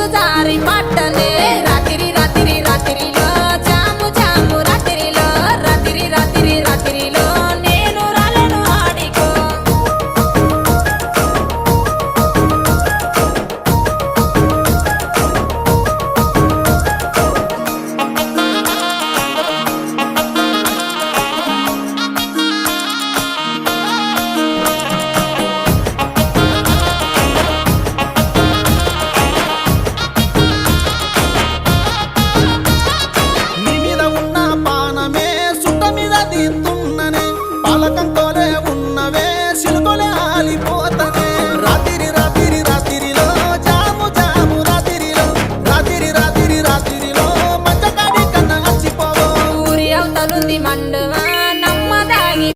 నీరు జారి పట్టనే రాత్రి రాత్రి రాత్రిలో జాము జాము రాత్రిలో రాత్రి రాత్రి రాత్రిలో నేను రాలను ఆడికో నీ మీద ఉన్న పానమే సుట్ట మీద తీస్తున్ననే పాలకంతోనే ఉన్నవే సిలుక